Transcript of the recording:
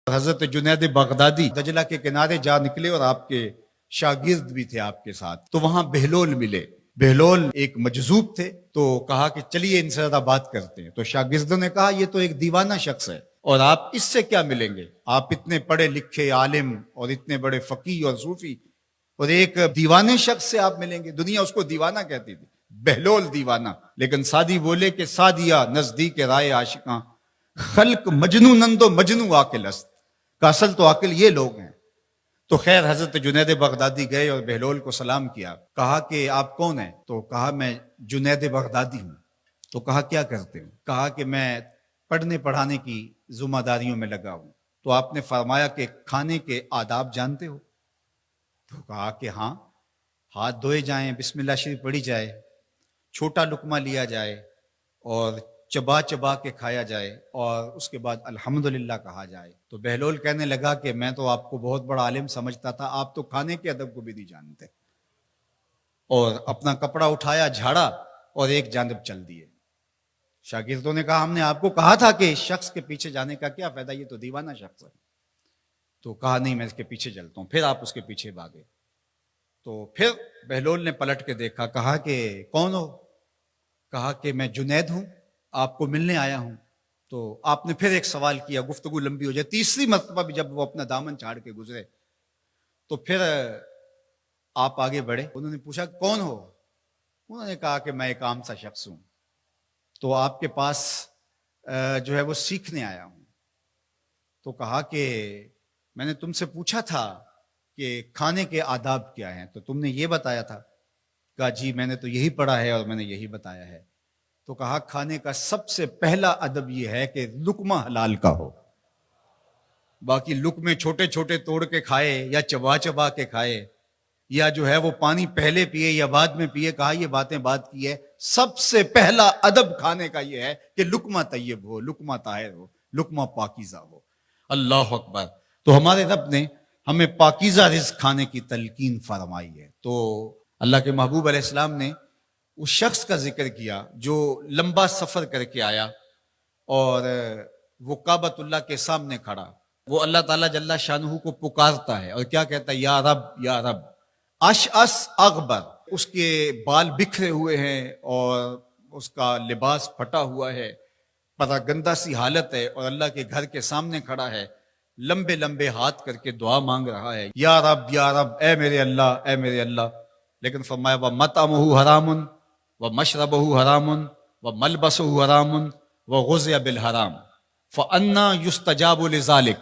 حضرت جنید بغدادی دجلہ کے کنارے جا نکلے اور آپ کے شاگرد بھی تھے آپ کے ساتھ، تو وہاں بہلول ملے۔ بہلول ایک مجذوب تھے، تو کہا کہ چلیے ان سے زیادہ بات کرتے ہیں۔ تو شاگردوں نے کہا یہ تو ایک دیوانہ شخص ہے اور آپ اس سے کیا ملیں گے، آپ اتنے پڑھے لکھے عالم اور اتنے بڑے فقیہ اور صوفی، اور ایک دیوانے شخص سے آپ ملیں گے؟ دنیا اس کو دیوانہ کہتی تھی، بہلول دیوانہ۔ لیکن سادی بولے کہ سادیا نزدیک رائے عاشقاں، خلق مجنو نندو مجنو عاقل است، کا اصل تو عاقل یہ لوگ ہیں۔ تو خیر حضرت جنید بغدادی گئے اور بہلول کو سلام کیا، کہا کہ آپ کون ہیں؟ تو کہا میں جنید بغدادی ہوں۔ تو کہا کیا کرتے ہو؟ کہا کہ میں پڑھنے پڑھانے کی ذمہ داریوں میں لگا ہوں۔ تو آپ نے فرمایا کہ کھانے کے آداب جانتے ہو؟ تو کہا کہ ہاں، ہاتھ دھوئے جائیں، بسم اللہ شریف پڑھی جائے، چھوٹا لقمہ لیا جائے اور چبا چبا کے کھایا جائے، اور اس کے بعد الحمدللہ کہا جائے۔ تو بہلول کہنے لگا کہ میں تو آپ کو بہت بڑا عالم سمجھتا تھا، آپ تو کھانے کے ادب کو بھی نہیں جانتے۔ اور اپنا کپڑا اٹھایا، جھاڑا اور ایک جانب چل دیے۔ شاگردوں نے کہا ہم نے آپ کو کہا تھا کہ اس شخص کے پیچھے جانے کا کیا فائدہ، یہ تو دیوانہ شخص ہے۔ تو کہا نہیں میں اس کے پیچھے چلتا ہوں۔ پھر آپ اس کے پیچھے بھاگے۔ تو پھر بہلول نے پلٹ کے دیکھا، کہا کہ کون ہو؟ کہا کہ میں جنید ہوں، آپ کو ملنے آیا ہوں۔ تو آپ نے پھر ایک سوال کیا، گفتگو لمبی ہو جائے۔ تیسری مرتبہ بھی جب وہ اپنا دامن چھاڑ کے گزرے تو پھر آپ آگے بڑھے۔ انہوں نے پوچھا کون ہو؟ انہوں نے کہا کہ میں ایک عام سا شخص ہوں، تو آپ کے پاس جو ہے وہ سیکھنے آیا ہوں۔ تو کہا کہ میں نے تم سے پوچھا تھا کہ کھانے کے آداب کیا ہیں، تو تم نے یہ بتایا تھا۔ کہا جی میں نے تو یہی پڑھا ہے اور میں نے یہی بتایا ہے۔ تو کہا کھانے کا سب سے پہلا ادب یہ ہے کہ لقمہ حلال کا ہو، باقی لقمے چھوٹے چھوٹے توڑ کے کھائے یا چبا چبا کے کھائے یا جو ہے وہ پانی پہلے پیے یا بعد میں پیے، کہا یہ باتیں بات کی ہے۔ سب سے پہلا ادب کھانے کا یہ ہے کہ لقمہ طیب ہو، لقمہ طاہر ہو، لقمہ پاکیزہ ہو۔ اللہ اکبر۔ تو ہمارے رب نے ہمیں پاکیزہ رزق کھانے کی تلقین فرمائی ہے۔ تو اللہ کے محبوب علیہ السلام نے اس شخص کا ذکر کیا جو لمبا سفر کر کے آیا اور وہ کعبۃ اللہ کے سامنے کھڑا، وہ اللہ تعالیٰ جل شانہ کو پکارتا ہے اور کیا کہتا ہے؟ یا رب یا رب، اشعث اغبر، اس کے بال بکھرے ہوئے ہیں اور اس کا لباس پھٹا ہوا ہے، پراگندہ سی حالت ہے، اور اللہ کے گھر کے سامنے کھڑا ہے، لمبے لمبے ہاتھ کر کے دعا مانگ رہا ہے، یا رب اے میرے اللہ، اے میرے اللہ۔ لیکن فرمایا وَمَطْعَمُهُ حَرَامٌ وَمَشْرَبُهُ حَرَامٌ وَمَلْبَسُهُ حَرَامٌ وَغُذِيَ بِالْحَرَامِ فَأَنَّىٰ يُسْتَجَابُ لِذَٰلِكَ۔